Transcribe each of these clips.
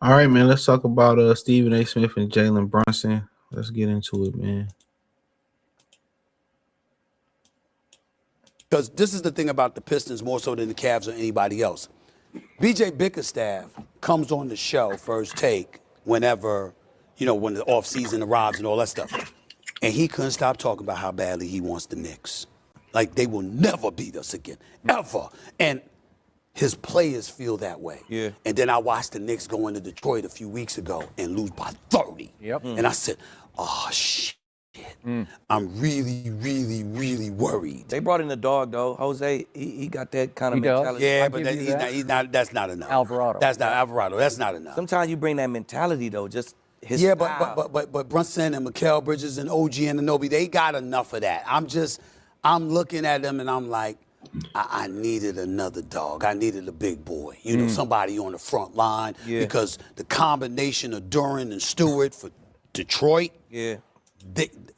All right, man. Let's talk about Stephen A. Smith and Jalen Brunson. Let's get into it, man. Because this is the thing about the Pistons more so than the Cavs or anybody else. BJ Bickerstaff comes on the show, First Take, whenever, when the offseason arrives and all that stuff. And he couldn't stop talking about how badly he wants the Knicks. Like, they will never beat us again, ever. And his players feel that way. Yeah. And then I watched the Knicks go into Detroit a few weeks ago and lose by 30. Yep. And I said, oh, shit. I'm really, really, really worried. They brought in the dog, though. Jose, he got that kind of mentality. Yeah, but he's not. That's not enough. Alvarado. That's not Alvarado. That's not enough. Sometimes you bring that mentality, though, just his Yeah, style. but Brunson and Mikal Bridges and OG Anunoby, they got enough of that. I'm looking at them and I'm like, I needed another dog. I needed a big boy. Somebody on the front line. Yeah. Because the combination of Duran and Stewart for Detroit. Yeah.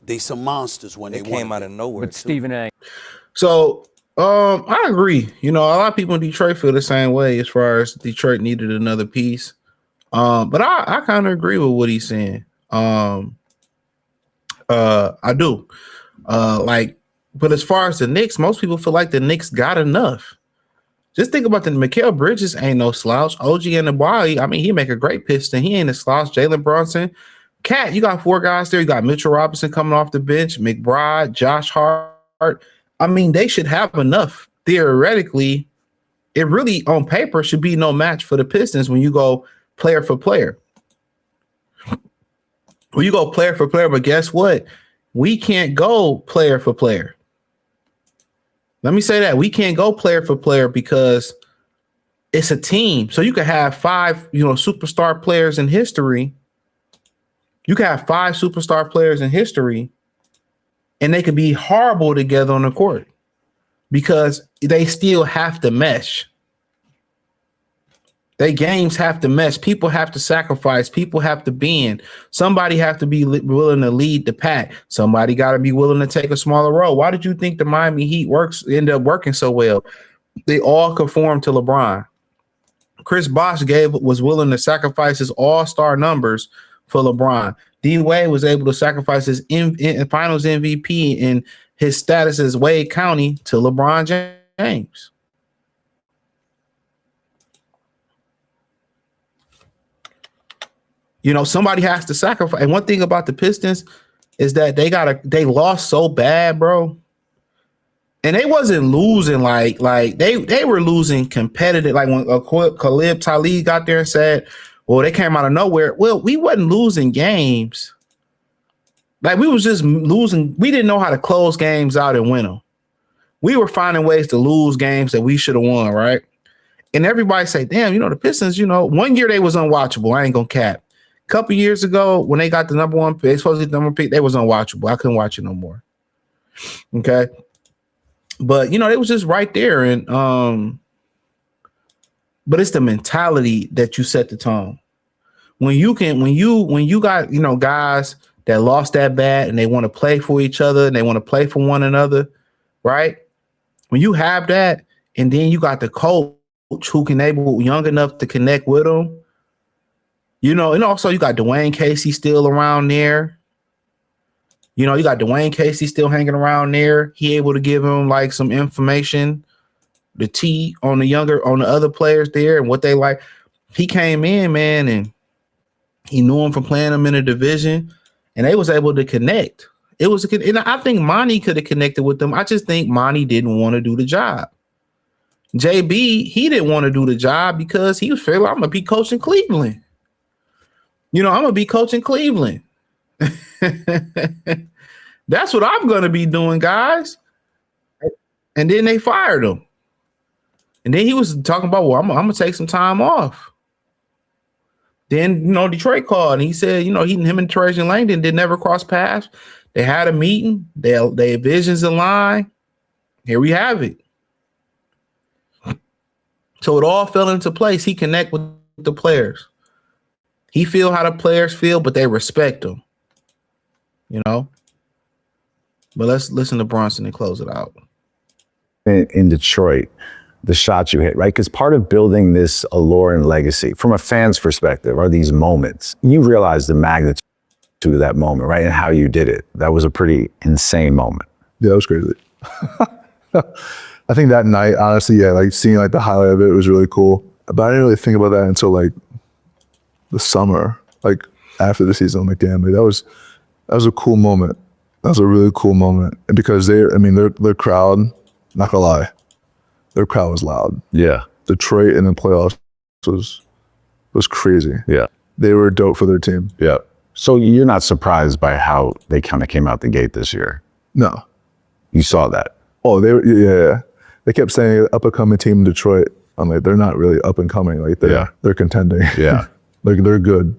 They some monsters when they came out of nowhere. With Stephen A. So, I agree. A lot of people in Detroit feel the same way as far as Detroit needed another piece. But I kind of agree with what he's saying. I do. But as far as the Knicks, most people feel like the Knicks got enough. Just think about the Mikal Bridges ain't no slouch. OG Anunoby, he make a great Piston. He ain't a slouch. Jalen Brunson. Cat, you got 4 guys there. You got Mitchell Robinson coming off the bench, McBride, Josh Hart. They should have enough. Theoretically, it really, on paper, should be no match for the Pistons when you go player for player. When you go player for player, but guess what? We can't go player for player. Let me say that. We can't go player for player because it's a team. So you could have 5, superstar players in history. You can have 5 superstar players in history, and they could be horrible together on the court because they still have to mesh. They games have to mesh. People have to sacrifice. People have to bend. Somebody have to be willing to lead the pack. Somebody got to be willing to take a smaller role. Why did you think the Miami Heat ended up working so well? They all conformed to LeBron. Chris Bosh was willing to sacrifice his all-star numbers for LeBron. D Wade was able to sacrifice his finals MVP and his status as Wade County to LeBron James. Somebody has to sacrifice. And one thing about the Pistons is that they lost so bad, bro. And they wasn't losing like they were losing competitive. Like when Khalid Talib got there and said, well, they came out of nowhere. Well, we wasn't losing games. Like we was just losing. We didn't know how to close games out and win them. We were finding ways to lose games that we should have won, right? And everybody say, damn, the Pistons, 1 year they was unwatchable. I ain't gonna cap. A couple years ago, when they got the number 1 pick, they supposed to get the number 1 pick, they was unwatchable. I couldn't watch it no more. Okay. But they was just right there. And but it's the mentality that you set the tone. When you got, guys that lost that bad and they want to play for each other and they want to play for one another, right? When you have that, and then you got the coach who can young enough to connect with them, and also you got Dwayne Casey still around there. You got Dwayne Casey still hanging around there. He able to give him like some information, the tea on the other players there and what they like. He came in, man, and he knew him from playing them in a division, and they was able to connect. And I think Monty could have connected with them. I just think Monty didn't want to do the job. JB, he didn't want to do the job because he was feeling, I'm gonna be coaching Cleveland. I'm gonna be coaching Cleveland. That's what I'm gonna be doing, guys. And then they fired him. And then he was talking about, well, I'm gonna take some time off. Then, Detroit called and he said, him and Trajan Langdon did never cross paths. They had a meeting. Their visions align. Here we have it. So it all fell into place. He connect with the players. He feel how the players feel, but they respect him. But let's listen to Brunson and close it out. In Detroit, the shots you hit, right? Because part of building this allure and legacy from a fan's perspective are these moments. You realize the magnitude of that moment, right? And how you did it. That was a pretty insane moment. Yeah, it was crazy. I think that night, honestly, yeah, like seeing like the highlight of it was really cool. But I didn't really think about that until like the summer, like after the season. I'm like, damn, like, that was a cool moment. That was a really cool moment. And because their crowd, not gonna lie, their crowd was loud. Yeah. Detroit in the playoffs was crazy. Yeah. They were dope for their team. Yeah. So you're not surprised by how they kind of came out the gate this year? No. You saw that? Oh, yeah. They kept saying up and coming team in Detroit. I'm like, they're not really up and coming. Like they're contending. Yeah. Like they're good.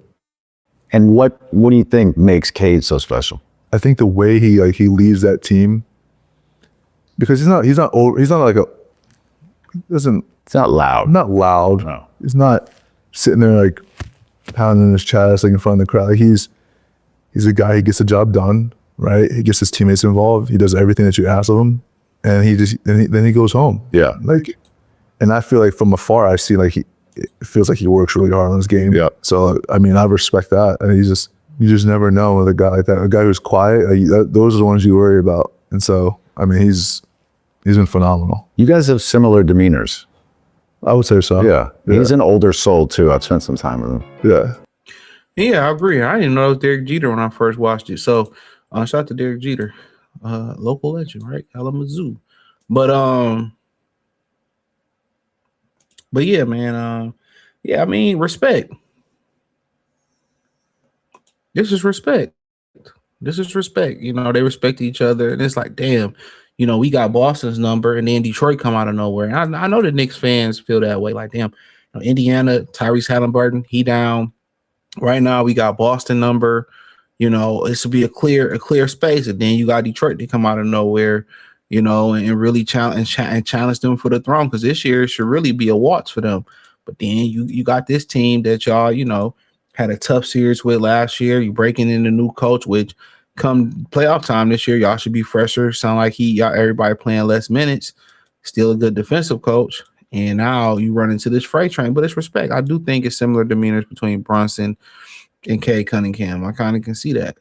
And what do you think makes Cade so special? I think the way he leads that team, because he's not like It's not loud. Not loud. No. He's not sitting there like pounding his chest like in front of the crowd. Like he's a guy, he gets the job done, right? He gets his teammates involved. He does everything that you ask of him, and then he goes home. Yeah. Like, and I feel like from afar, I see like it feels like he works really hard on his game. Yeah. So I mean, I respect that, and you just never know with a guy like that. A guy who's quiet, those are the ones you worry about. And so I mean, he's been phenomenal. You guys have similar demeanors. I would say so. Yeah. He's an older soul too. I've spent some time with him. Yeah. Yeah, I agree. I didn't know it was Derek Jeter when I first watched it. So shout out to Derek Jeter, local legend, right? Kalamazoo. But yeah, man. Yeah, I mean, respect. This is respect. This is respect. You know, they respect each other, and it's like, damn. You know, we got Boston's number, and then Detroit come out of nowhere. And I know the Knicks fans feel that way. Like, damn, you know, Indiana, Tyrese Halliburton, he down. Right now, we got Boston number. You know, this will be a clear space. And then you got Detroit to come out of nowhere, you know, and really challenge them for the throne. Because this year should really be a waltz for them. But then you got this team that y'all, you know, had a tough series with last year. You breaking in the new coach, which come playoff time this year, y'all should be fresher. Sound like everybody playing less minutes. Still a good defensive coach. And now you run into this freight train, but it's respect. I do think it's similar demeanors between Brunson and Cade Cunningham. I kind of can see that.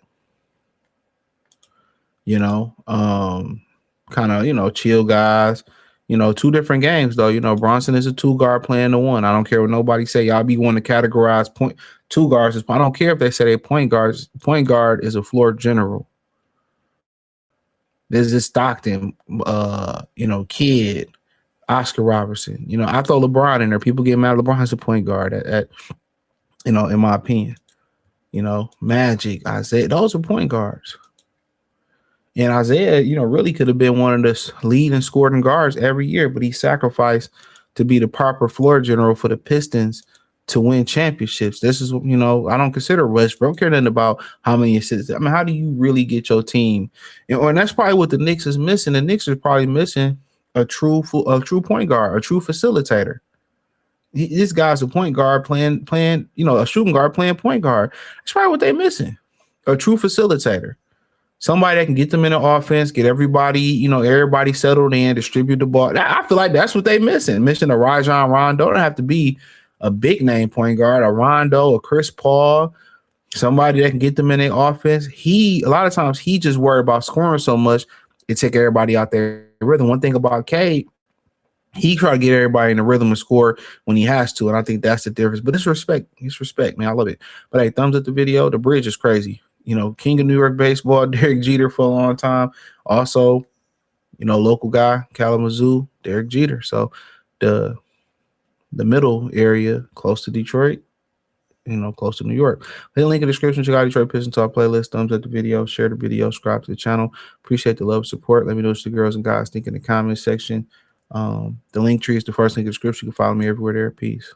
You know, kind of, you know, chill guys. You know, two different games though. You know, Brunson is a 2-guard playing the 1. I don't care what nobody say. Y'all be wanting to categorize 2 guards. I don't care if they say they point guards. Point guard is a floor general. There's this Stockton, you know, Kid, Oscar Robertson. You know, I throw LeBron in there. People get mad at LeBron as a point guard at you know, in my opinion. You know, Magic, Isaiah, those are point guards. And Isaiah, you know, really could have been one of the leading scoring guards every year, but he sacrificed to be the proper floor general for the Pistons to win championships. This is, you know, I don't consider Westbrook. I don't care nothing about how many assists. I mean, how do you really get your team? And that's probably what the Knicks is missing. The Knicks is probably missing a true point guard, a true facilitator. This guy's a point guard playing, you know, a shooting guard playing point guard. That's probably what they're missing. A true facilitator. Somebody that can get them in the offense, get everybody, you know, everybody settled in, distribute the ball. I feel like that's what they missing. Missing a Rajon Rondo. Don't have to be a big name point guard, a Rondo, a Chris Paul, somebody that can get them in their offense. A lot of times he just worried about scoring so much, it take everybody out there rhythm. One thing about Cade, he try to get everybody in the rhythm and score when he has to, and I think that's the difference. But it's respect. It's respect, man. I love it. But hey, thumbs up the video. The bridge is crazy. You know, king of New York baseball, Derek Jeter for a long time. Also, you know, local guy, Kalamazoo, Derek Jeter. So the middle area, close to Detroit, you know, close to New York. Hit the link in the description. Check out Detroit Pistons Talk playlist. Thumbs up the video, share the video, subscribe to the channel. Appreciate the love and support. Let me know what the girls and guys think in the comment section. The link tree is the first link in the description. You can follow me everywhere there. Peace.